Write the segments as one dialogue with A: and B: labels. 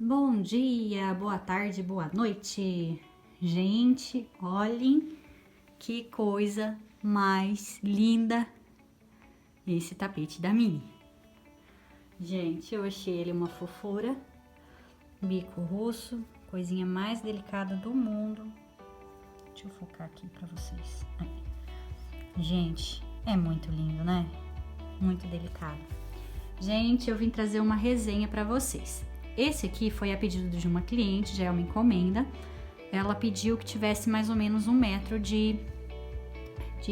A: Bom dia, boa tarde, boa noite. Gente, olhem que coisa mais linda esse tapete da Mini. Gente, eu achei ele uma fofura, bico russo, coisinha mais delicada do mundo. Deixa eu focar aqui pra vocês. Aí. Gente, é muito lindo, né? Muito delicado. Gente, eu vim trazer uma resenha pra vocês. Esse aqui foi a pedido de uma cliente, já é uma encomenda. Ela pediu que tivesse mais ou menos 1 metro de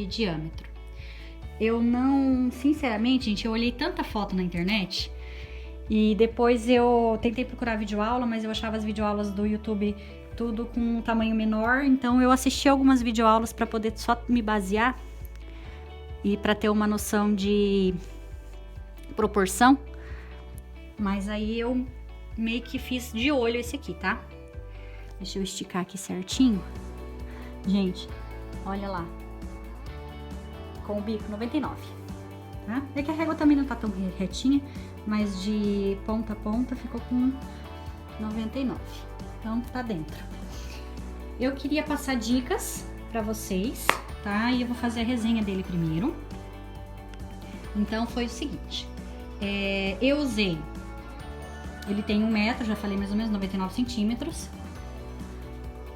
A: diâmetro. Eu não, sinceramente, gente, eu olhei tanta foto na internet e depois eu tentei procurar videoaula, mas eu achava as videoaulas do YouTube tudo com um tamanho menor, então eu assisti algumas videoaulas para poder só me basear e para ter uma noção de proporção, mas aí eu meio que fiz de olho esse aqui, tá? Deixa eu esticar aqui certinho. Gente, olha lá. Com o bico 99, tá? É que a régua também não tá tão retinha, mas de ponta a ponta ficou com 99. Então, tá dentro. Eu queria passar dicas pra vocês, tá? E eu vou fazer a resenha dele primeiro. Então, foi o seguinte. Eu usei... Ele tem 1 metro, já falei mais ou menos, 99 centímetros.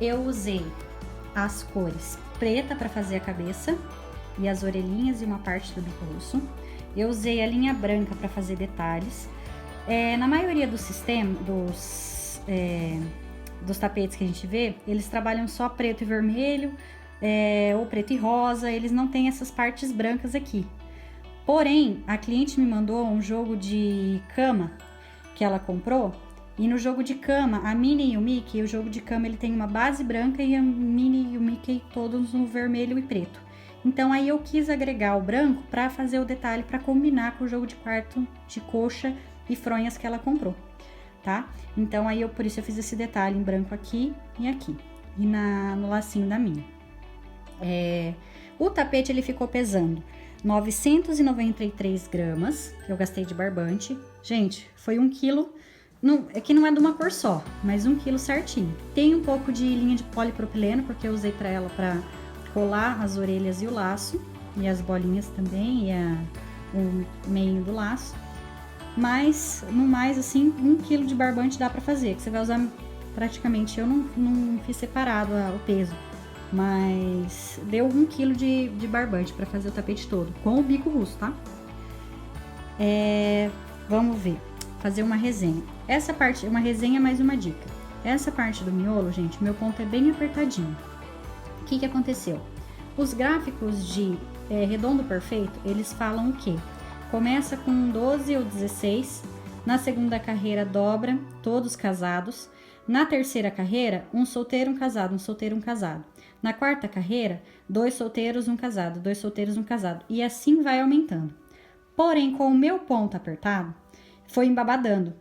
A: Eu usei as cores preta para fazer a cabeça e as orelhinhas e uma parte do bico russo. Eu usei a linha branca para fazer detalhes. Na maioria dos sistemas, dos tapetes que a gente vê, eles trabalham só preto e vermelho, ou preto e rosa, eles não têm essas partes brancas aqui. Porém, a cliente me mandou um jogo de cama que ela comprou, e no jogo de cama, a Minnie e o Mickey, o jogo de cama ele tem uma base branca e a Minnie e o Mickey todos no vermelho e preto. Então aí eu quis agregar o branco para fazer o detalhe, para combinar com o jogo de quarto de coxa e fronhas que ela comprou, tá? Então aí por isso eu fiz esse detalhe em branco aqui e aqui, e no lacinho da Minnie. O tapete ele ficou pesando 993 gramas, que eu gastei de barbante. Gente, foi 1 quilo, é que não é de uma cor só, mas 1 quilo certinho. Tem um pouco de linha de polipropileno, porque eu usei pra ela pra colar as orelhas e o laço, e as bolinhas também, e o meio do laço. Mas, no mais, assim, 1 quilo de barbante dá pra fazer, que você vai usar praticamente, eu não fiz separado o peso. Mas deu 1 quilo de barbante para fazer o tapete todo, com o bico russo, tá? Vamos ver, fazer uma resenha. Essa parte é uma resenha mais uma dica. Essa parte do miolo, gente, meu ponto é bem apertadinho. O que aconteceu? Os gráficos de redondo perfeito, eles falam o quê? Começa com 12 ou 16, na segunda carreira dobra, todos casados. Na terceira carreira, um solteiro, um casado, um solteiro, um casado. Na quarta carreira, 2 solteiros, um casado, 2 solteiros, um casado. E assim vai aumentando. Porém, com o meu ponto apertado, foi embabadando.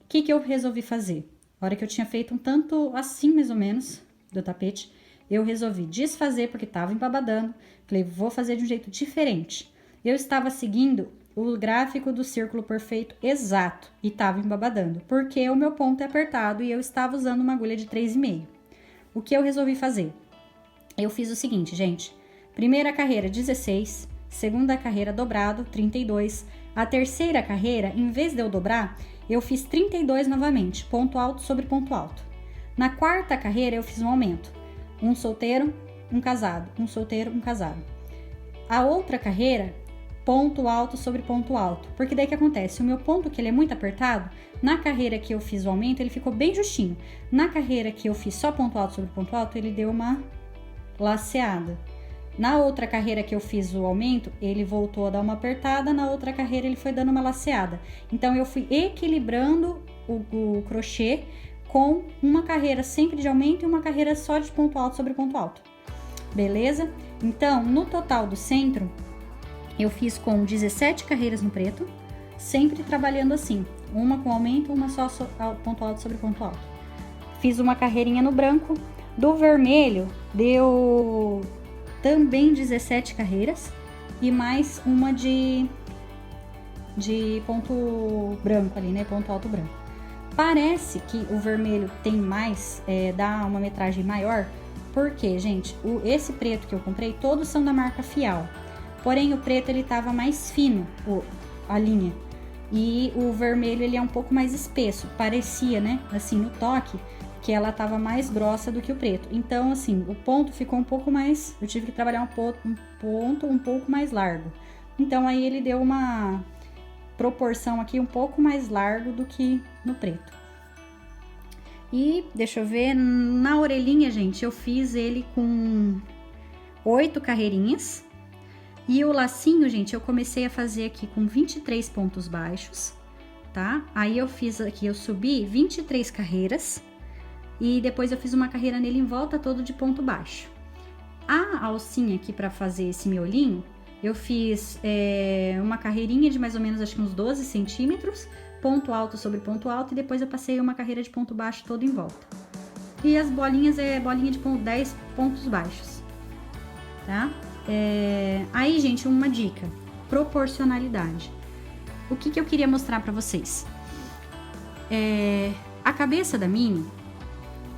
A: O que eu resolvi fazer? Na hora que eu tinha feito um tanto assim, mais ou menos, do tapete, eu resolvi desfazer porque estava embabadando. Falei, vou fazer de um jeito diferente. Eu estava seguindo o gráfico do círculo perfeito exato e estava embabadando, porque o meu ponto é apertado e eu estava usando uma agulha de 3,5. O que eu resolvi fazer? Eu fiz o seguinte, gente. Primeira carreira, 16. Segunda carreira, dobrado, 32. A terceira carreira, em vez de eu dobrar, eu fiz 32 novamente, ponto alto sobre ponto alto. Na quarta carreira, eu fiz um aumento. Um solteiro, um casado. Um solteiro, um casado. A outra carreira, ponto alto sobre ponto alto. Porque daí que acontece? O meu ponto, que ele é muito apertado, na carreira que eu fiz o aumento, ele ficou bem justinho. Na carreira que eu fiz só ponto alto sobre ponto alto, ele deu uma laceada. Na outra carreira que eu fiz o aumento, ele voltou a dar uma apertada, na outra carreira ele foi dando uma laceada. Então eu fui equilibrando o crochê com uma carreira sempre de aumento e uma carreira só de ponto alto sobre ponto alto. Beleza? Então, no total do centro, eu fiz com 17 carreiras no preto, sempre trabalhando assim, uma com aumento, uma só ponto alto sobre ponto alto. Fiz uma carreirinha no branco. Do vermelho, deu também 17 carreiras e mais uma de ponto branco ali, né? Ponto alto branco. Parece que o vermelho tem mais, dá uma metragem maior, porque, gente, esse preto que eu comprei, todos são da marca Fial. Porém, o preto, ele tava mais fino, a linha. E o vermelho, ele é um pouco mais espesso. Parecia, né, assim, no toque, que ela tava mais grossa do que o preto. Então, assim, o ponto ficou um pouco mais... Eu tive que trabalhar um ponto um pouco mais largo. Então, aí ele deu uma proporção aqui um pouco mais largo do que no preto. E, deixa eu ver, na orelhinha, gente, eu fiz ele com 8 carreirinhas. E o lacinho, gente, eu comecei a fazer aqui com 23 pontos baixos, tá? Aí eu fiz aqui, eu subi 23 carreiras e depois eu fiz uma carreira nele em volta todo de ponto baixo. A alcinha aqui para fazer esse miolinho, eu fiz uma carreirinha de mais ou menos, acho que uns 12 centímetros, ponto alto sobre ponto alto, e depois eu passei uma carreira de ponto baixo todo em volta. E as bolinhas bolinha de 10 pontos baixos, tá? Aí, gente, uma dica: proporcionalidade. O que eu queria mostrar pra vocês? A cabeça da Minnie,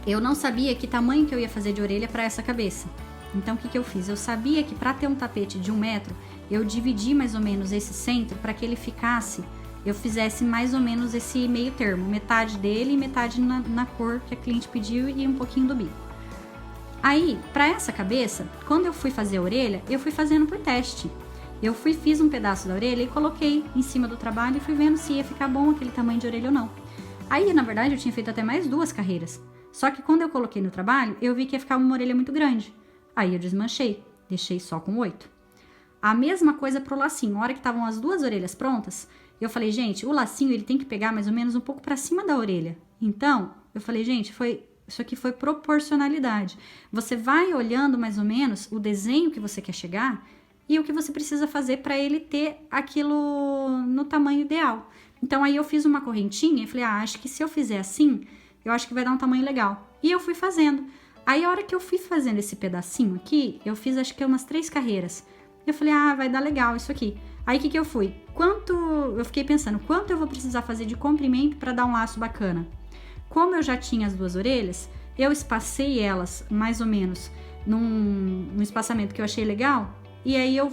A: eu não sabia que tamanho que eu ia fazer de orelha pra essa cabeça. Então, o que eu fiz? Eu sabia que pra ter um tapete de 1 metro, eu dividi mais ou menos esse centro para que ele ficasse, eu fizesse mais ou menos esse meio termo, metade dele e metade na cor que a cliente pediu e um pouquinho do bico. Aí, para essa cabeça, quando eu fui fazer a orelha, eu fui fazendo por teste. Fiz um pedaço da orelha e coloquei em cima do trabalho e fui vendo se ia ficar bom aquele tamanho de orelha ou não. Aí, na verdade, eu tinha feito até mais 2 carreiras. Só que quando eu coloquei no trabalho, eu vi que ia ficar uma orelha muito grande. Aí eu desmanchei, deixei só com 8. A mesma coisa pro lacinho. Na hora que estavam as 2 orelhas prontas, eu falei, gente, o lacinho ele tem que pegar mais ou menos um pouco para cima da orelha. Então, eu falei, gente, isso aqui foi proporcionalidade. Você vai olhando mais ou menos o desenho que você quer chegar e o que você precisa fazer para ele ter aquilo no tamanho ideal. Então, aí eu fiz uma correntinha e falei, acho que se eu fizer assim, eu acho que vai dar um tamanho legal. E eu fui fazendo. Aí, a hora que eu fui fazendo esse pedacinho aqui, eu fiz acho que umas 3 carreiras. Eu falei, vai dar legal isso aqui. Aí, o que eu fui? Eu fiquei pensando, quanto eu vou precisar fazer de comprimento para dar um laço bacana? Como eu já tinha as 2 orelhas, eu espacei elas mais ou menos num espaçamento que eu achei legal. E aí, eu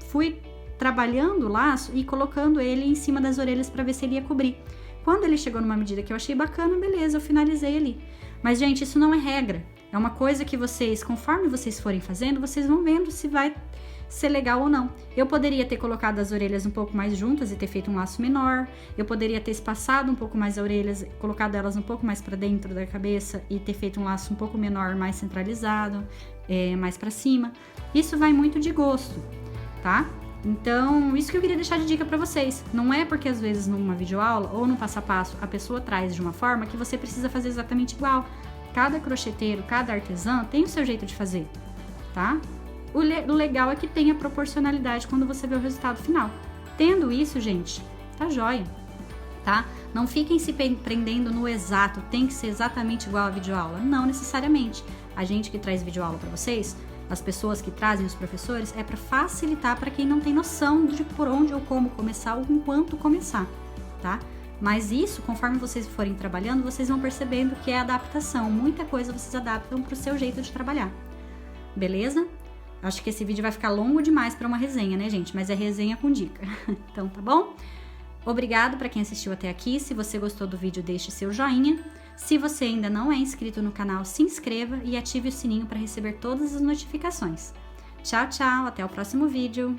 A: fui trabalhando o laço e colocando ele em cima das orelhas para ver se ele ia cobrir. Quando ele chegou numa medida que eu achei bacana, beleza, eu finalizei ali. Mas, gente, isso não é regra. É uma coisa que vocês, conforme vocês forem fazendo, vocês vão vendo se vai ser legal ou não. Eu poderia ter colocado as orelhas um pouco mais juntas e ter feito um laço menor. Eu poderia ter espaçado um pouco mais as orelhas, colocado elas um pouco mais para dentro da cabeça e ter feito um laço um pouco menor, mais centralizado, mais para cima. Isso vai muito de gosto, tá? Então, isso que eu queria deixar de dica para vocês. Não é porque às vezes numa videoaula ou no passo a passo a pessoa traz de uma forma que você precisa fazer exatamente igual. Cada crocheteiro, cada artesã tem o seu jeito de fazer, tá? O legal é que tem a proporcionalidade quando você vê o resultado final. Tendo isso, gente, tá joia, tá? Não fiquem se prendendo no exato, tem que ser exatamente igual a videoaula. Não necessariamente. A gente que traz videoaula para vocês, as pessoas que trazem os professores, é para facilitar para quem não tem noção de por onde ou como começar ou com quanto começar, tá? Mas isso, conforme vocês forem trabalhando, vocês vão percebendo que é adaptação. Muita coisa vocês adaptam para o seu jeito de trabalhar. Beleza? Acho que esse vídeo vai ficar longo demais para uma resenha, né, gente? Mas é resenha com dica. Então, tá bom? Obrigado para quem assistiu até aqui. Se você gostou do vídeo, deixe seu joinha. Se você ainda não é inscrito no canal, se inscreva e ative o sininho para receber todas as notificações. Tchau, tchau. Até o próximo vídeo.